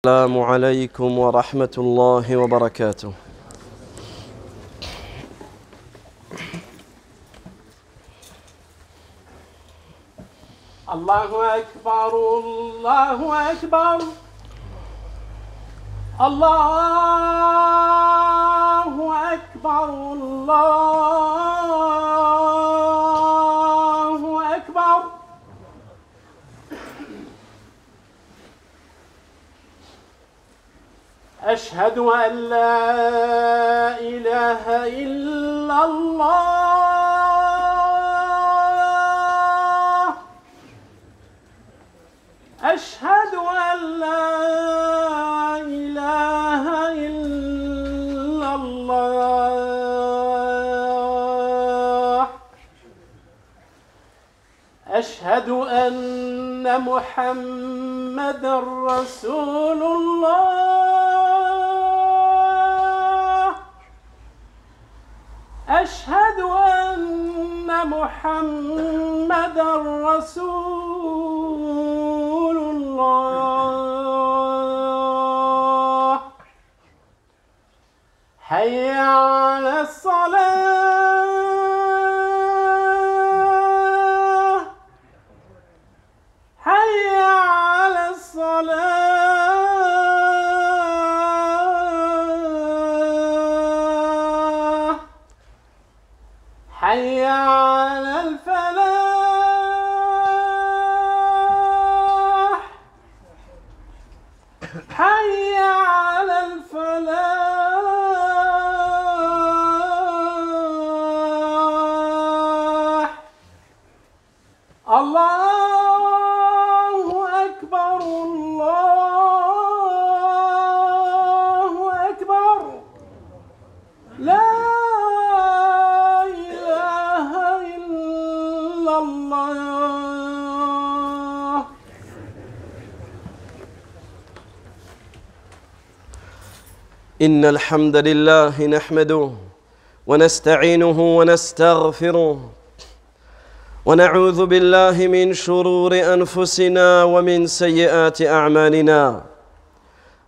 السلام عليكم ورحمة الله وبركاته. الله أكبر الله أكبر الله أكبر الله أكبر. أشهد أن لا إله إلا الله. أشهد أن لا إله إلا الله. أشهد أن محمدًا رسول الله. أشهد أن محمدًا رسول الله. حي على الصلاة. حي على الصلاة. حي على الفلاح. حي على الفلاح. الله أكبر الله أكبر. لا إله إلا الله. إن الحمد لله نحمده ونستعينه ونستغفره ونعوذ بالله من شرور أنفسنا ومن سيئات أعمالنا.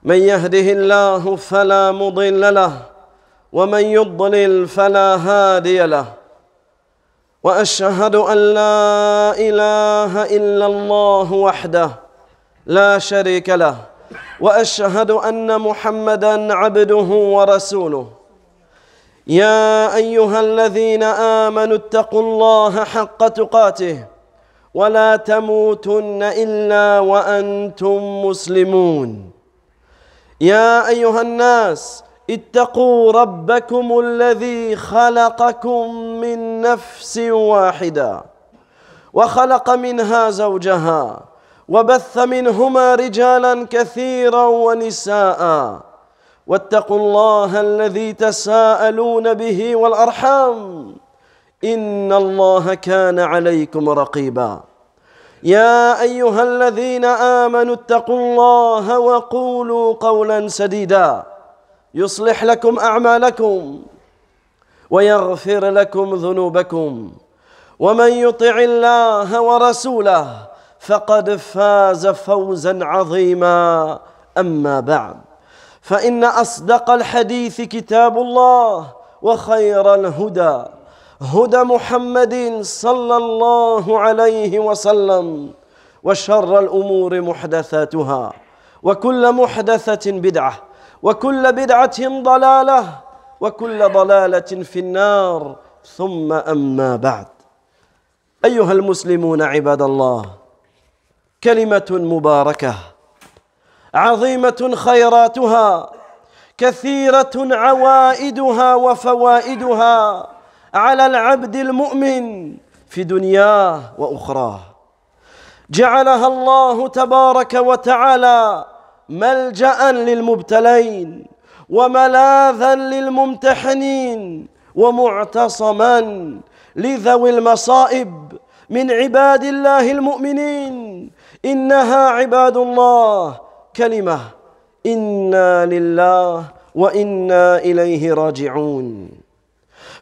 من يهده الله فلا مضل له ومن يضلل فلا هادي له. وأشهد أن لا إله إلا الله وحده لا شريك له، وأشهد أن محمدًا عبده ورسوله. يا أيها الذين آمنوا اتقوا الله حق تقاته ولا تموتن إلا وأنتم مسلمون. يا أيها الناس اتقوا ربكم الذي خلقكم من نفس واحدة وخلق منها زوجها وبث منهما رجالا كثيرا ونساء. واتقوا الله الذي تساءلون به والأرحام إن الله كان عليكم رقيبا. يا أيها الذين آمنوا اتقوا الله وقولوا قولا سديدا يصلح لكم أعمالكم ويغفر لكم ذنوبكم، ومن يطع الله ورسوله فقد فاز فوزا عظيما. أما بعد، فإن أصدق الحديث كتاب الله، وخير الهدى هدى محمد صلى الله عليه وسلم، وشر الأمور محدثاتها، وكل محدثة بدعة، وكل بدعة ضلالة، وكل ضلالة في النار. ثم أما بعد، أيها المسلمون عباد الله، كلمة مباركة عظيمة خيراتها كثيرة عوائدها وفوائدها على العبد المؤمن في دنياه وأخراه. جعلها الله تبارك وتعالى ملجأ للمبتلين وملاذا للممتحنين ومعتصما لذوي المصائب من عباد الله المؤمنين. إنها عباد الله كلمة إنا لله وإنا إليه راجعون.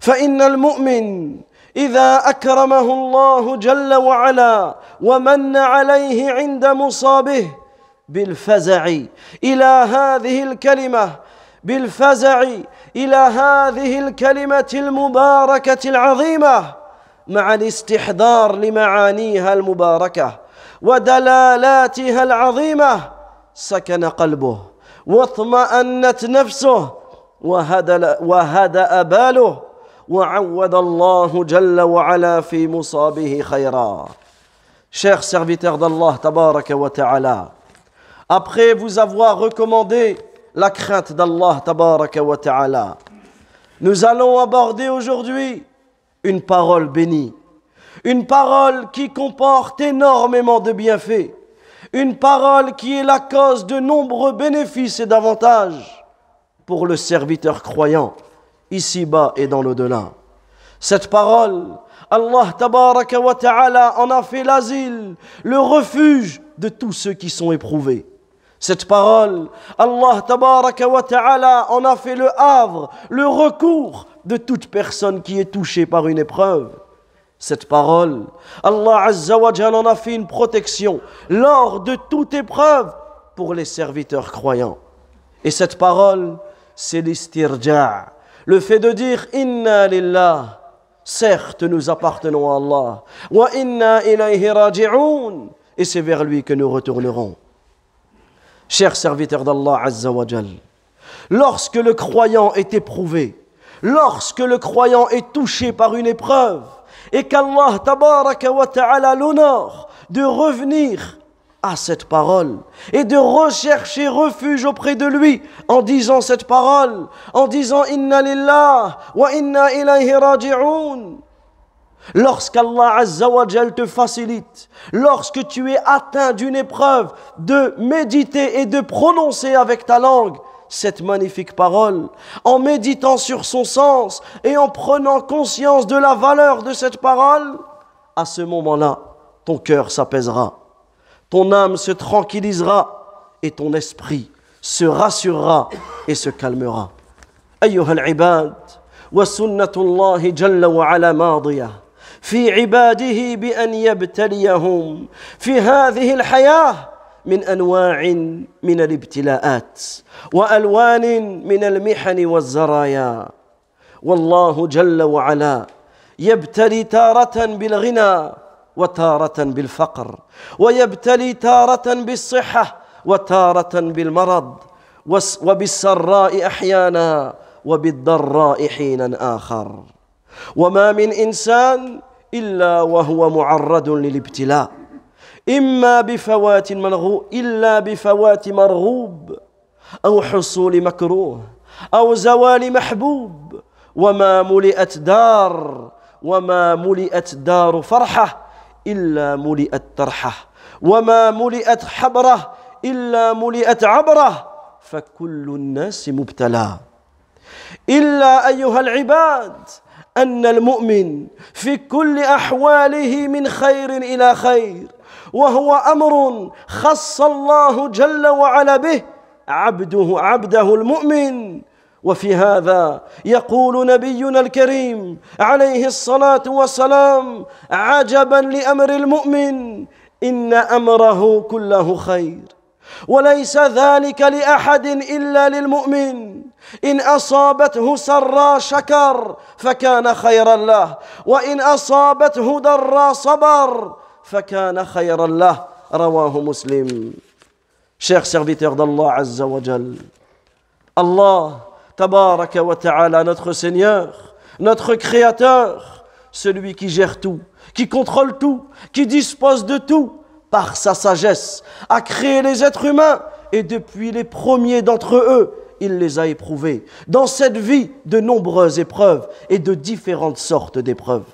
فإن المؤمن إذا أكرمه الله جل وعلا ومن عليه عند مصابه بالفزع إلى هذه الكلمة بالفزع إلى هذه الكلمة المباركة العظيمة مع الاستحضار لمعانيها المباركة ودلالاتها العظيمة سكن قلبه واطمأنت نفسه وهدأ باله وعوّد الله جل وعلا في مصابه خيرا. Chers serviteurs d'Allah tabaraka wa ta'ala, après vous avoir recommandé la crainte d'Allah tabaraka wa ta'ala, nous allons aborder aujourd'hui une parole bénie, une parole qui comporte énormément de bienfaits, une parole qui est la cause de nombreux bénéfices et d'avantages pour le serviteur croyant, ici-bas et dans l'au-delà. Cette parole, Allah tabaraka wa ta'ala en a fait l'asile, le refuge de tous ceux qui sont éprouvés. Cette parole, Allah tabaraka wa ta'ala en a fait le havre, le recours de toute personne qui est touchée par une épreuve. Cette parole, Allah azza wa jalla en a fait une protection lors de toute épreuve pour les serviteurs croyants. Et cette parole, c'est l'istirja', le fait de dire inna lillah. Certes, nous appartenons à Allah. Wa inna ilayhi raji'un. Et c'est vers lui que nous retournerons. Chers serviteurs d'Allah Azza wa Jal, lorsque le croyant est éprouvé, lorsque le croyant est touché par une épreuve, et qu'Allah tabaraka wa ta'ala l'honore de revenir à cette parole et de rechercher refuge auprès de lui en disant cette parole, en disant inna lillah wa inna ilayhi raji'un. Lorsqu'Allah Azza wa Jal te facilite, lorsque tu es atteint d'une épreuve, de méditer et de prononcer avec ta langue cette magnifique parole, en méditant sur son sens et en prenant conscience de la valeur de cette parole, à ce moment-là, ton cœur s'apaisera. Ton âme se tranquillisera et ton esprit se rassurera et se calmera. أيها العباد وسنة الله جل وعلا ماضية في عباده بأن يبتليهم في هذه الحياة من أنواع من الابتلاءات وألوان من المحن والزرايا. والله جل وعلا يبتلي تارة بالغنى وتارة بالفقر ويبتلي تارة بالصحة وتارة بالمرض وبالسراء أحيانا وبالضراء حينا آخر. وما من إنسان إلا وهو معرض للابتلاء إما بفوات مرغوب أو حصول مكروه أو زوال محبوب. وما ملئت دار فرحة إلا ملئت ترحة وما ملئت حبرة إلا ملئت عبرة فكل الناس مبتلى. إلا أيها العباد أن المؤمن في كل أحواله من خير إلى خير، وهو أمر خص الله جل وعلا به عبده المؤمن. وفي هذا يقول نبينا الكريم عليه الصلاة والسلام عجبا لأمر المؤمن إن أمره كله خير وليس ذلك لأحد إلا للمؤمن. إن أصابته سراء شكر فكان خيرا له وإن أصابته ضراء صبر فكان خيرا له. رواه مسلم. Chers serviteurs d'Allah Azza wa Jal, Allah Tabaraka wa Ta'ala, notre Seigneur, notre Créateur, celui qui gère tout, qui contrôle tout, qui dispose de tout, par sa sagesse, a créé les êtres humains et depuis les premiers d'entre eux, il les a éprouvés. Dans cette vie, de nombreuses épreuves et de différentes sortes d'épreuves.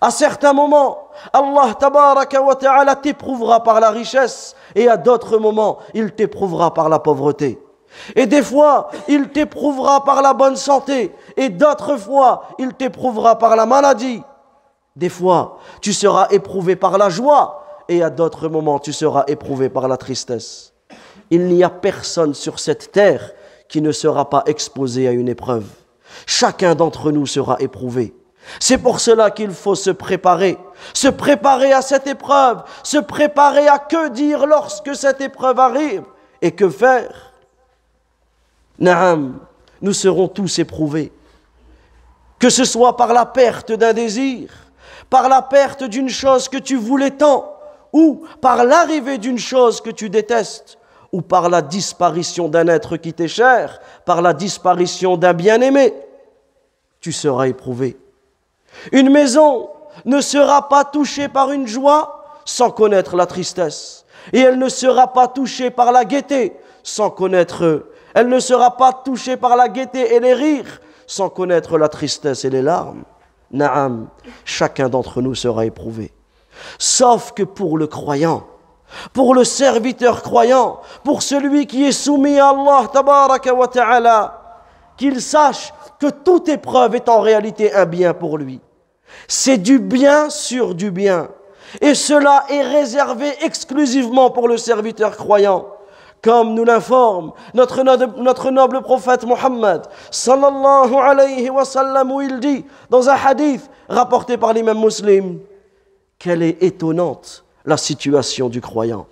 À certains moments, Allah Tabaraka wa Ta'ala t'éprouvera par la richesse et à d'autres moments, il t'éprouvera par la pauvreté. Et des fois, il t'éprouvera par la bonne santé et d'autres fois, il t'éprouvera par la maladie. Des fois, tu seras éprouvé par la joie et à d'autres moments, tu seras éprouvé par la tristesse. Il n'y a personne sur cette terre qui ne sera pas exposé à une épreuve. Chacun d'entre nous sera éprouvé. C'est pour cela qu'il faut se préparer à cette épreuve, se préparer à que dire lorsque cette épreuve arrive et que faire. Naam, nous serons tous éprouvés, que ce soit par la perte d'un désir, par la perte d'une chose que tu voulais tant, ou par l'arrivée d'une chose que tu détestes, ou par la disparition d'un être qui t'est cher, par la disparition d'un bien-aimé. Tu seras éprouvé. Une maison ne sera pas touchée par une joie sans connaître la tristesse. Et elle ne sera pas touchée par la gaieté sans connaître. Elle ne sera pas touchée par la gaieté et les rires sans connaître la tristesse et les larmes. Naam, chacun d'entre nous sera éprouvé. Sauf que pour le croyant, pour le serviteur croyant, pour celui qui est soumis à Allah tabaraka wa ta'ala, qu'il sache que toute épreuve est en réalité un bien pour lui. C'est du bien sur du bien. Et cela est réservé exclusivement pour le serviteur croyant. Comme nous l'informe notre noble prophète Muhammad sallallahu alayhi wa sallam, où il dit dans un hadith rapporté par l'imam Muslim, quelle est étonnante la situation du croyant.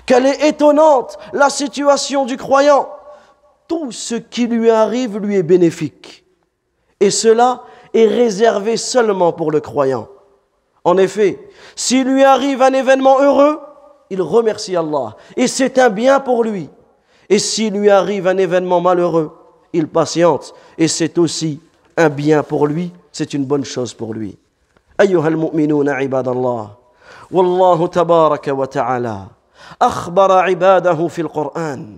Quelle est étonnante la situation du croyant. Tout ce qui lui arrive lui est bénéfique. Et cela est réservé seulement pour le croyant. En effet, s'il lui arrive un événement heureux, il remercie Allah. Et c'est un bien pour lui. Et s'il lui arrive un événement malheureux, il patiente. Et c'est aussi un bien pour lui. C'est une bonne chose pour lui. أيها المؤمنون عباد الله والله تبارك وتعالى أخبر عباده في القرآن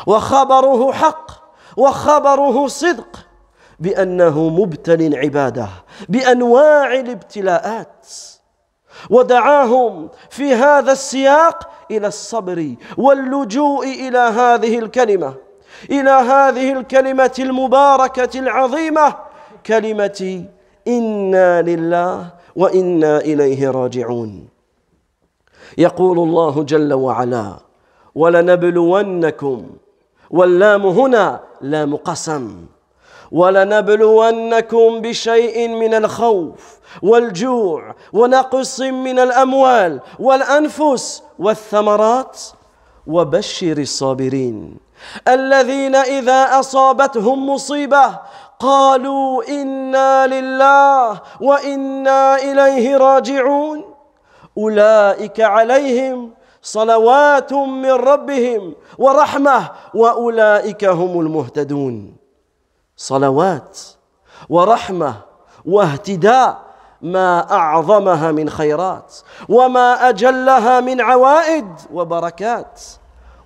وخبره حق وخبره صدق بأنه مبتل عباده بأنواع الابتلاءات ودعاهم في هذا السياق إلى الصبر واللجوء إلى هذه الكلمة المباركة العظيمة كلمة إنا لله وإنا إليه راجعون. يقول الله جل وعلا ولنبلونكم، واللام هنا لام قسم، ولنبلونكم بشيء من الخوف والجوع ونقص من الأموال والأنفس والثمرات وبشر الصابرين الذين إذا أصابتهم مصيبة قالوا إنا لله وإنا إليه راجعون أولئك عليهم صلوات من ربهم ورحمة وأولئك هم المهتدون. صلوات ورحمة واهتداء ما أعظمها من خيرات وما أجلها من عوائد وبركات.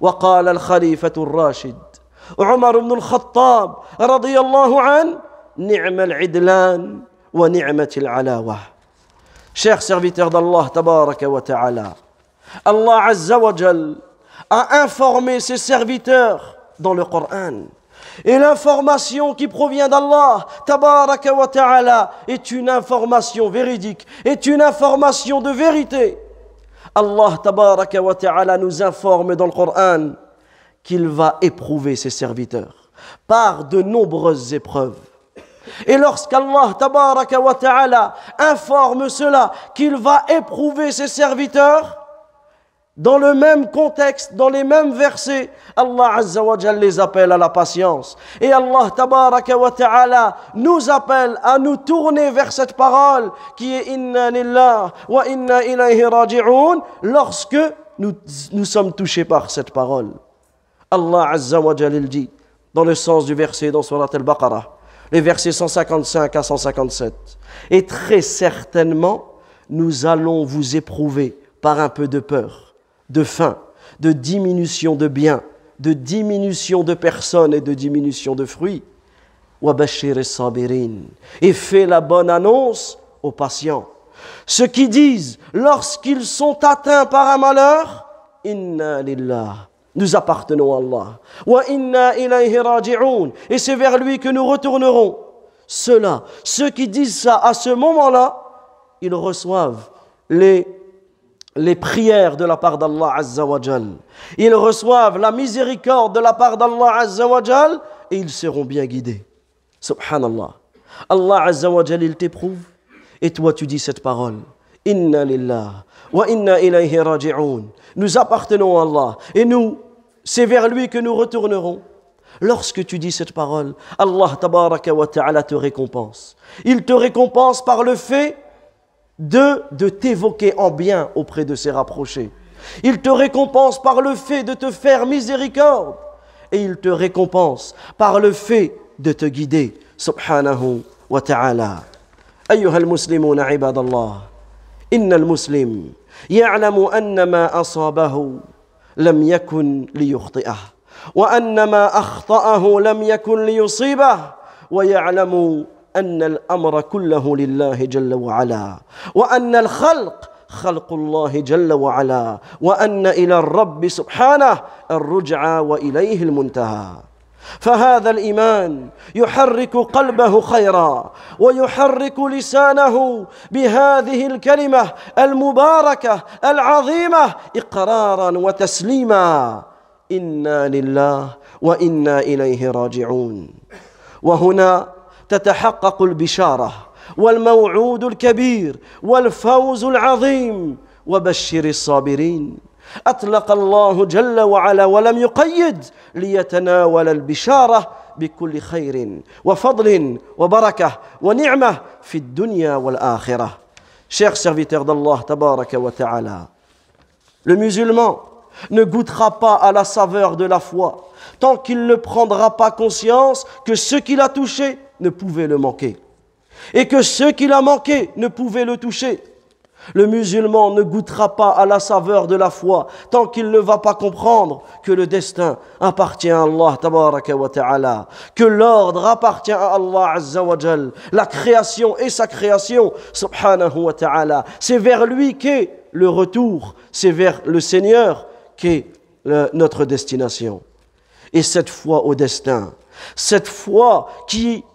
وقال الخليفة الراشد عمر بن الخطاب رضي الله عنه نعم العدلان ونعمة العلاوة. Chers serviteurs d'Allah tabaraka wa ta'ala, Allah azza wa jal a informé ses serviteurs dans le Coran. Et l'information qui provient d'Allah tabaraka wa ta'ala est une information véridique, est une information de vérité. Allah tabaraka wa ta'ala nous informe dans le Coran qu'il va éprouver ses serviteurs par de nombreuses épreuves. Et lorsqu'Allah tabaraka wa ta'ala informe cela, qu'il va éprouver ses serviteurs, dans le même contexte, dans les mêmes versets, Allah azza wa jalla les appelle à la patience. Et Allah tabaraka wa ta'ala nous appelle à nous tourner vers cette parole qui est inna lillah wa inna ilayhi raji'un lorsque nous sommes touchés par cette parole. Allah azza wa jalla dit dans le sens du verset dans Surat al-Baqarah, les versets 155 à 157. Et très certainement, nous allons vous éprouver par un peu de peur, de faim, de diminution de biens, de diminution de personnes et de diminution de fruits. وَبَشِّرِ الصَّابِرِينَ. Et fais la bonne annonce aux patients. Ceux qui disent, lorsqu'ils sont atteints par un malheur, « Inna lillah » nous appartenons à Allah. Wa inna ilayhi raji'un. Et c'est vers lui que nous retournerons. Ceux-là, ceux qui disent ça à ce moment-là, ils reçoivent les prières de la part d'Allah Azza wa Jal. Ils reçoivent la miséricorde de la part d'Allah Azza wa Jal et ils seront bien guidés. Subhanallah. Allah Azza wa Jal, il t'éprouve, et toi tu dis cette parole. Inna lillah wa inna ilayhi raji'un. Nous appartenons à Allah, et nous, c'est vers lui que nous retournerons. Lorsque tu dis cette parole, Allah tabaraka wa ta'ala te récompense. Il te récompense par le fait de t'évoquer en bien auprès de ses rapprochés. Il te récompense par le fait de te faire miséricorde. Et il te récompense par le fait de te guider. Subhanahu wa ta'ala. أيها المسلمون عباد الله إن المسلم يعلم أن ما أصابه لم يكن ليخطئه وأن ما أخطأه لم يكن ليصيبه ويعلم أن الأمر كله لله جل وعلا وأن الخلق خلق الله جل وعلا وأن إلى الرب سبحانه الرجعى وإليه المنتهى فهذا الإيمان يحرك قلبه خيرا ويحرك لسانه بهذه الكلمة المباركة العظيمة إقرارا وتسليما إنا لله وإنا إليه راجعون وهنا تتحقق البشارة والموعود الكبير والفوز العظيم وبشر الصابرين أطلق الله جل وعلا ولم يقيد ليتناول البشارة بكل خير وفضل وبركة ونعمة في الدنيا والآخرة. Chers serviteurs d'Allah tabaraka wa ta'ala, le musulman ne goûtera pas à la saveur de la foi tant qu'il ne prendra pas conscience que ce qu'il a touché ne pouvait le manquer et que ce qu'il a manqué ne pouvait le toucher. Le musulman ne goûtera pas à la saveur de la foi tant qu'il ne va pas comprendre que le destin appartient à Allah tabaraka wa ta'ala, que l'ordre appartient à Allah azza wa jal, la création et sa création subhanahu wa ta'ala. C'est vers lui qu'est le retour, c'est vers le Seigneur qu'est notre destination. Et cette foi au destin, cette foi qui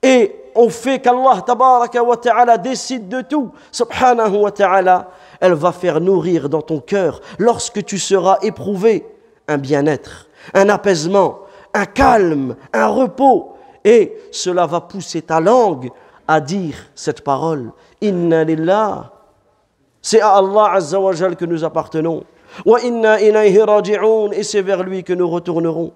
est au fait qu'Allah tabaraka wa ta'ala décide de tout, subhanahu wa ta'ala, elle va faire nourrir dans ton cœur, lorsque tu seras éprouvé, un bien-être, un apaisement, un calme, un repos. Et cela va pousser ta langue à dire cette parole. Inna lillah. C'est à Allah azza wa jal que nous appartenons. Wa inna ilayhi raji'un. Et c'est vers lui que nous retournerons.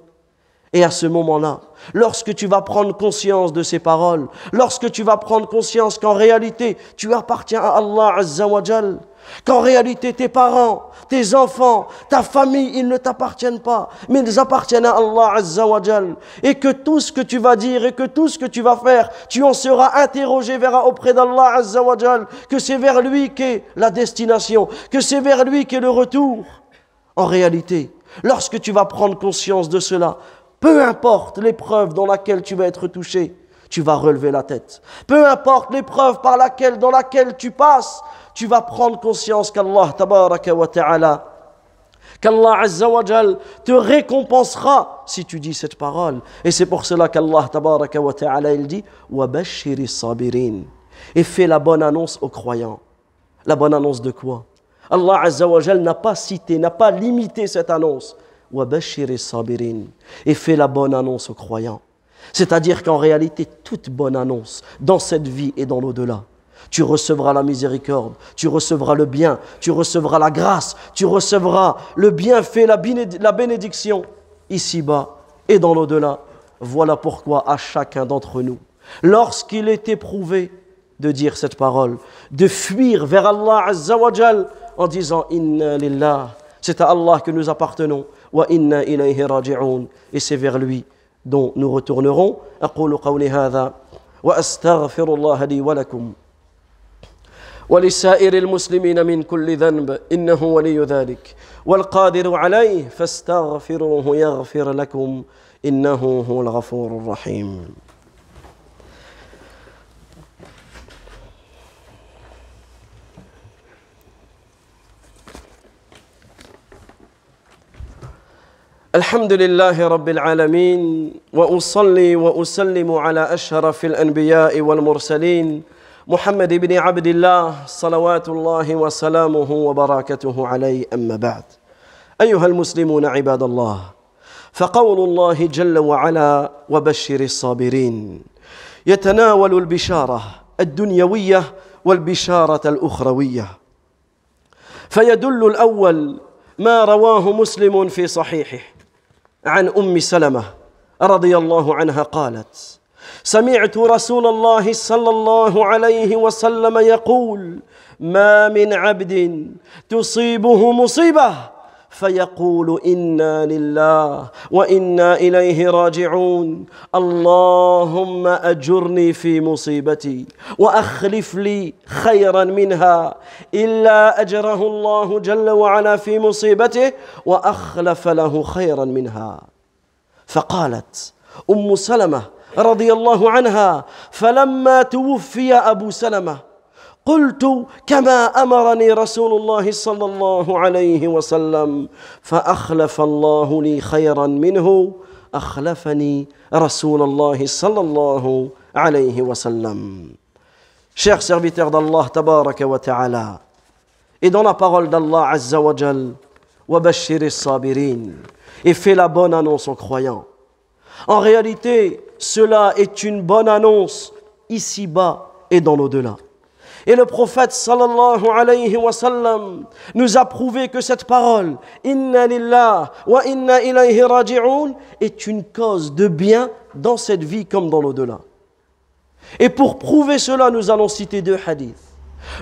Et à ce moment-là, lorsque tu vas prendre conscience de ces paroles, lorsque tu vas prendre conscience qu'en réalité, tu appartiens à Allah Azza wa Jal, qu'en réalité, tes parents, tes enfants, ta famille, ils ne t'appartiennent pas, mais ils appartiennent à Allah Azza wa Jal, et que tout ce que tu vas dire et que tout ce que tu vas faire, tu en seras interrogé auprès d'Allah Azza wa Jal, que c'est vers lui qu'est la destination, que c'est vers lui qu'est le retour. En réalité, lorsque tu vas prendre conscience de cela, peu importe l'épreuve dans laquelle tu vas être touché, tu vas relever la tête. Peu importe l'épreuve dans laquelle tu passes, tu vas prendre conscience qu'Allah tabaraka wa ta'ala, qu'Allah azza wa jal te récompensera si tu dis cette parole. Et c'est pour cela qu'Allah tabaraka wa ta'ala, il dit « Wa bashiri sabirin » et fais la bonne annonce aux croyants. La bonne annonce de quoi? Allah azza wa jal n'a pas cité, n'a pas limité cette annonce. Et fais la bonne annonce aux croyants. C'est-à-dire qu'en réalité, toute bonne annonce dans cette vie et dans l'au-delà, tu recevras la miséricorde, tu recevras le bien, tu recevras la grâce, tu recevras le bienfait, la bénédiction, ici-bas et dans l'au-delà. Voilà pourquoi à chacun d'entre nous, lorsqu'il est éprouvé de dire cette parole, de fuir vers Allah Azza wa Jal en disant « Inna lillah » c'est à Allah que nous appartenons. Wa inna ilayhi raji'un. Et c'est vers lui dont nous retournerons. أقول قولي هذا وأستغفر الله لي ولكم ولسائر المسلمين من كل ذنب إنه ولي ذلك والقادر عليه فاستغفروه يغفر لكم إنه هو الغفور الرحيم. الحمد لله رب العالمين وأصلي وأسلم على أشرف الأنبياء والمرسلين محمد بن عبد الله صلوات الله وسلامه وبركاته عليه أما بعد أيها المسلمون عباد الله فقول الله جل وعلا وبشر الصابرين يتناول البشارة الدنيوية والبشارة الأخروية. فيدل الأول ما رواه مسلم في صحيحه عن أم سلمة رضي الله عنها قالت: سمعت رسول الله صلى الله عليه وسلم يقول: ما من عبد تصيبه مصيبة فيقول إنا لله وإنا إليه راجعون، اللهم أجرني في مصيبتي وأخلف لي خيرا منها، إلا أجره الله جل وعلا في مصيبته وأخلف له خيرا منها. فقالت أم سلمة رضي الله عنها: فلما توفي أبو سلمة قلت كما أمرني رسول الله صلى الله عليه وسلم، فأخلف الله لي خيرا منه، أخلفني رسول الله صلى الله عليه وسلم. Chers serviteurs d'Allah tabaraka wa ta'ala, et dans la parole d'Allah azza wa jal, wa bashir as-sabirin, et fait la bonne annonce aux croyants. En réalité, cela est une bonne annonce ici-bas et dans l'au-delà. Et le prophète sallallahu alayhi wa sallam nous a prouvé que cette parole Inna lillah wa inna ilayhi raji'un est une cause de bien dans cette vie comme dans l'au-delà. Et pour prouver cela, nous allons citer deux hadiths.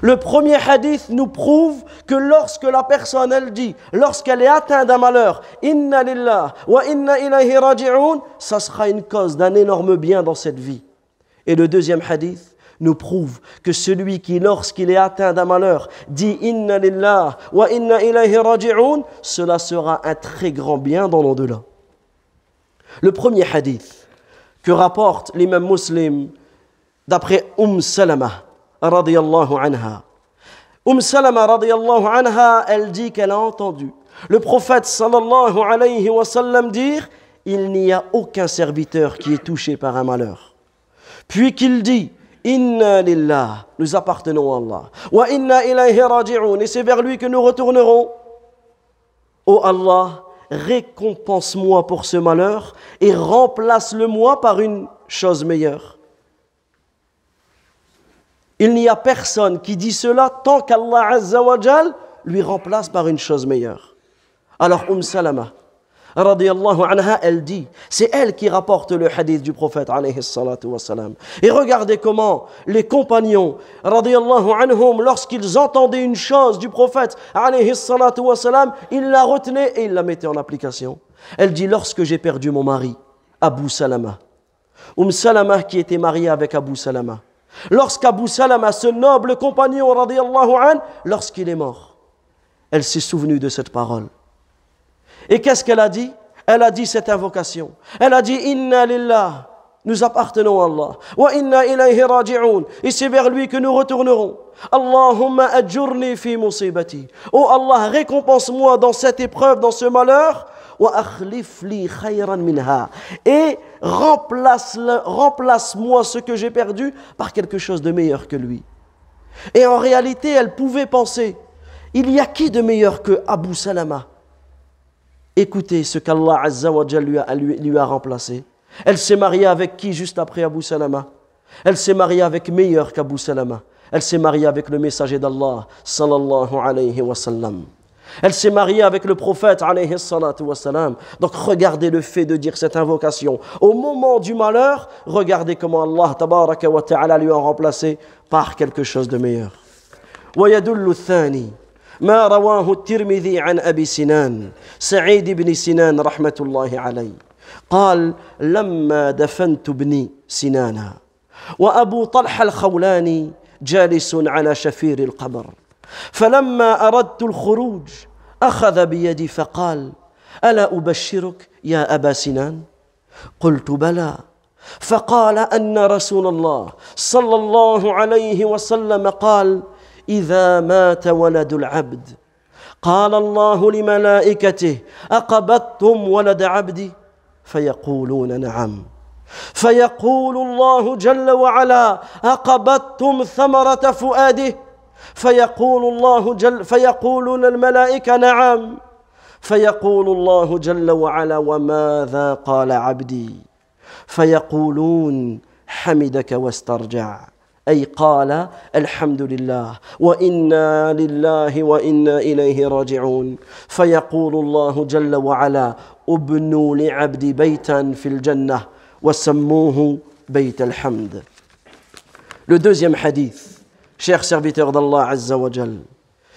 Le premier hadith nous prouve que lorsque la personne, elle dit, lorsqu'elle est atteinte d'un malheur, Inna lillah wa inna ilayhi raji'un, ça sera une cause d'un énorme bien dans cette vie. Et le deuxième hadith nous prouve que celui qui, lorsqu'il est atteint d'un malheur, dit Inna lillah wa inna ilayhi raji'un, cela sera un très grand bien dans l'au-delà. Le premier hadith que rapporte l'imam Muslim d'après Salama radiyallahu anha. Salama radiyallahu anha, elle dit qu'elle a entendu le prophète sallallahu alayhi wa sallam dire: il n'y a aucun serviteur qui est touché par un malheur. Puis qu'il dit: Inna lillah, nous appartenons à Allah. Wa inna ilayhi raji'un, et c'est vers lui que nous retournerons. Ô Allah, récompense-moi pour ce malheur et remplace-le-moi par une chose meilleure. Il n'y a personne qui dit cela tant qu'Allah Azza wa Jal lui remplace par une chose meilleure. Alors Salama radiyallahu anha, elle dit, c'est elle qui rapporte le hadith du prophète alayhi salatu wa salam. Et regardez comment les compagnons radiyallahu anhum, lorsqu'ils entendaient une chose du prophète alayhi salatu wa salam, ils la retenaient et ils la mettaient en application. Elle dit: lorsque j'ai perdu mon mari, Abu Salama, Salama qui était mariée avec Abu Salama, lorsqu'Abu Salama, ce noble compagnon radiyallahu anhu, lorsqu'il est mort, elle s'est souvenue de cette parole. Et qu'est-ce qu'elle a dit? Elle a dit cette invocation. Elle a dit: Inna lillah, nous appartenons à Allah. Wa inna ilayhi raji'un, et c'est vers lui que nous retournerons. Allahumma ajurni fi musibati. Oh Allah, récompense-moi dans cette épreuve, dans ce malheur. Wa akhlif li khayran minha, et remplace-moi ce que j'ai perdu par quelque chose de meilleur que lui. Et en réalité, elle pouvait penser: il y a qui de meilleur que Abu Salama? Écoutez ce qu'Allah Azza wa Jal lui a remplacé. Elle s'est mariée avec qui juste après Abu Salama? Elle s'est mariée avec meilleur qu'Abu Salama. Elle s'est mariée avec le messager d'Allah sallallahu alayhi wa sallam. Elle s'est mariée avec le prophète alayhi salatu wa salam. Donc regardez le fait de dire cette invocation au moment du malheur. Regardez comment Allah tabaraka wa ta'ala lui a remplacé par quelque chose de meilleur. Wa yadullu thani ما رواه الترمذي عن أبي سنان سعيد بن سنان رحمة الله عليه قال: لما دفنت ابني سنانا وأبو طلحة الخولاني جالس على شفير القبر، فلما أردت الخروج أخذ بيدي فقال: ألا أبشرك يا أبا سنان؟ قلت: بلى. فقال أن رسول الله صلى الله عليه وسلم قال: إذا مات ولد العبد قال الله لملائكته: أقبضتم ولد عبدي؟ فيقولون نعم. فيقول الله جل وعلا: أقبضتم ثمرة فؤاده؟ فيقولون الملائكة: نعم. فيقول الله جل وعلا: وماذا قال عبدي؟ فيقولون: حمدك واسترجع أي قال الحمد لله وإنا لله وإنا إليه راجعون فيقول الله جل وعلا ابنوا لعبدي بيتا في الجنة وسموه بيت الحمد. Le deuxième hadith, chers serviteurs d'Allah Azza wa Jal,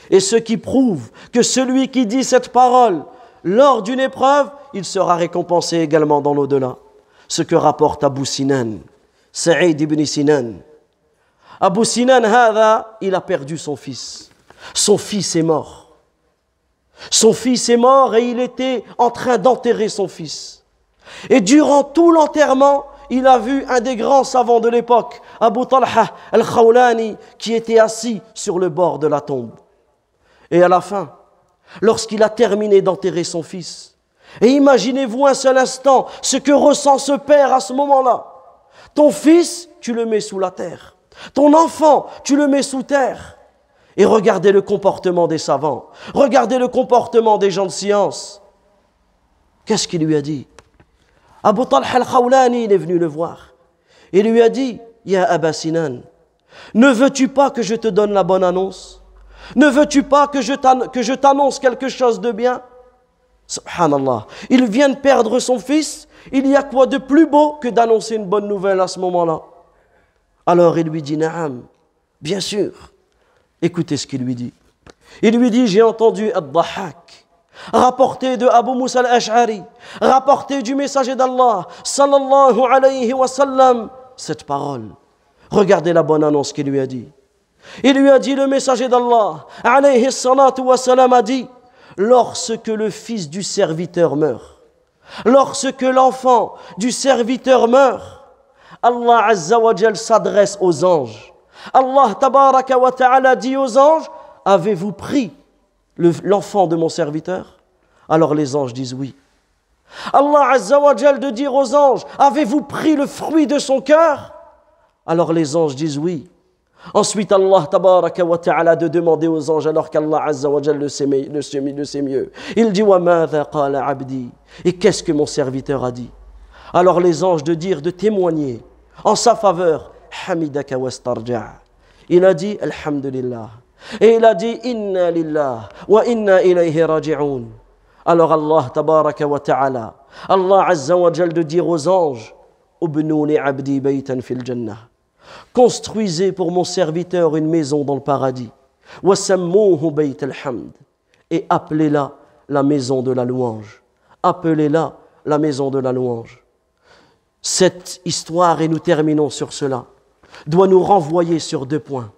est ce qui prouve que celui qui dit cette parole lors d'une épreuve, il sera récompensé également dans l'au-delà. Ce que rapporte Abu Sinan, Sa'id ibn Sinan. Abu Sinan, il a perdu son fils. Son fils est mort. Son fils est mort et il était en train d'enterrer son fils. Et durant tout l'enterrement, il a vu un des grands savants de l'époque, Abu Talha al-Khawlani, qui était assis sur le bord de la tombe. Et à la fin, lorsqu'il a terminé d'enterrer son fils, et imaginez-vous un seul instant ce que ressent ce père à ce moment-là. Ton fils, tu le mets sous la terre. Ton enfant, tu le mets sous terre. Et regardez le comportement des savants. Regardez le comportement des gens de science. Qu'est-ce qu'il lui a dit? Abu Talha al-Khawlani, il est venu le voir. Il lui a dit, Ya Aba Sinan, ne veux-tu pas que je te donne la bonne annonce? Ne veux-tu pas que je t'annonce quelque chose de bien? Subhanallah. Il vient de perdre son fils. Il y a quoi de plus beau que d'annoncer une bonne nouvelle à ce moment-là? Alors il lui dit, Naam, bien sûr. Écoutez ce qu'il lui dit. Il lui dit, j'ai entendu Ad-Dahhak, rapporté de Abu Musa al-Ash'ari, rapporté du messager d'Allah, sallallahu alayhi wa sallam, cette parole. Regardez la bonne annonce qu'il lui a dit. Il lui a dit, le messager d'Allah, alayhi salatu wa salam, a dit, lorsque le fils du serviteur meurt, lorsque l'enfant du serviteur meurt, Allah Azza wa Jal s'adresse aux anges. Allah Tabaraka wa Ta'ala dit aux anges, avez-vous pris l'enfant de mon serviteur? Alors les anges disent oui. Allah Azza wa Jal de dire aux anges, avez-vous pris le fruit de son cœur? Alors les anges disent oui. Ensuite Allah Tabaraka wa Ta'ala de demander aux anges, alors qu'Allah Azza wa Jal le sait mieux. Il dit, wa madha qala abdi, et qu'est-ce que mon serviteur a dit? Alors les anges de dire, de témoigner en sa faveur, hamidaka wastarja'. Il a dit alhamdulillah. Et il a dit inna lillah wa inna ilayhi raji'un. Alors Allah tabaraka wa ta'ala, Allah azza wa jal de dire aux anges, ubnu li abdi baytan fil jannah. Construisez pour mon serviteur une maison dans le paradis. Wa sammuhu bayt al-hamd. Et appelez-la la maison de la louange. Appelez-la la maison de la louange. Cette histoire, et nous terminons sur cela, doit nous renvoyer sur deux points.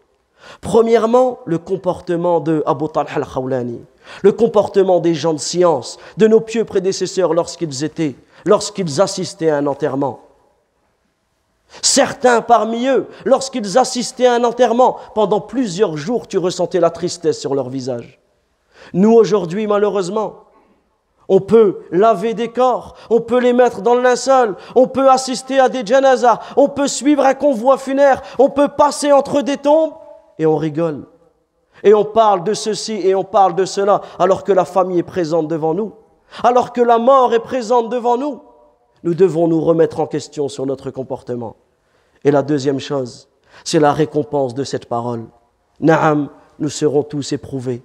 Premièrement, le comportement de Abu Talha al-Khawlani, le comportement des gens de science, de nos pieux prédécesseurs lorsqu'ils assistaient à un enterrement. Certains parmi eux, lorsqu'ils assistaient à un enterrement, pendant plusieurs jours, tu ressentais la tristesse sur leur visage. Nous, aujourd'hui, malheureusement, on peut laver des corps, on peut les mettre dans le linceul, on peut assister à des janazas, on peut suivre un convoi funéraire, on peut passer entre des tombes et on rigole. Et on parle de ceci et on parle de cela alors que la famille est présente devant nous, alors que la mort est présente devant nous. Nous devons nous remettre en question sur notre comportement. Et la deuxième chose, c'est la récompense de cette parole. Naam, nous serons tous éprouvés.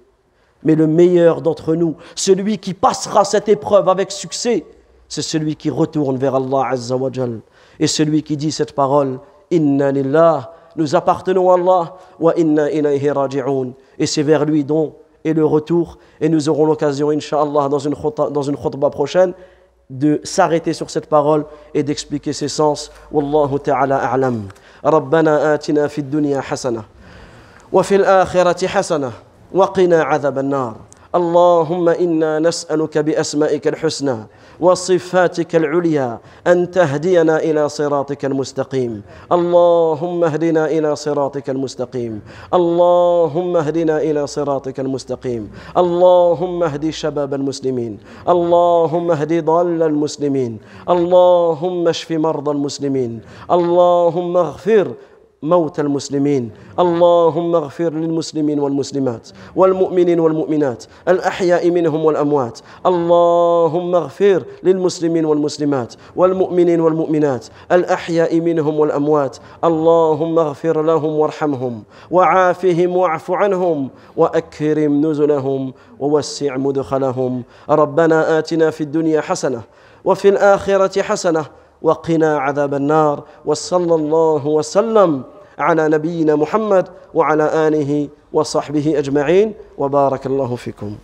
Mais le meilleur d'entre nous, celui qui passera cette épreuve avec succès, c'est celui qui retourne vers Allah Azza wa Jal. Et celui qui dit cette parole, Inna lillah, nous appartenons à Allah, wa inna ilayhi raji'un. Et c'est vers lui dont est le retour. Et nous aurons l'occasion, Inch'Allah, dans une khutbah prochaine, de s'arrêter sur cette parole et d'expliquer ses sens. Wallahu ta'ala a'lam. Rabbana atina fid dunya hasana, wa fil akhirati hasana. وقنا عذاب النار. اللهم إنا نسألك بأسمائك الحسنى وصفاتك العليا أن تهدينا إلى صراطك المستقيم. اللهم اهدنا إلى صراطك المستقيم. اللهم اهدنا إلى صراطك المستقيم. اللهم اهد شباب المسلمين. اللهم اهد ضال المسلمين. اللهم اشف مرضى المسلمين. اللهم اغفر موتى المسلمين. اللهم اغفر للمسلمين والمسلمات والمؤمنين والمؤمنات الأحياء منهم والأموات. اللهم اغفر للمسلمين والمسلمات والمؤمنين والمؤمنات الأحياء منهم والأموات. اللهم اغفر لهم وارحمهم وعافهم واعف عنهم وأكرم نزلهم ووسع مدخلهم. ربنا آتنا في الدنيا حسنة وفي الآخرة حسنة وقنا عذاب النار. وصلى الله وسلم على نبينا محمد وعلى آله وصحبه أجمعين وبارك الله فيكم.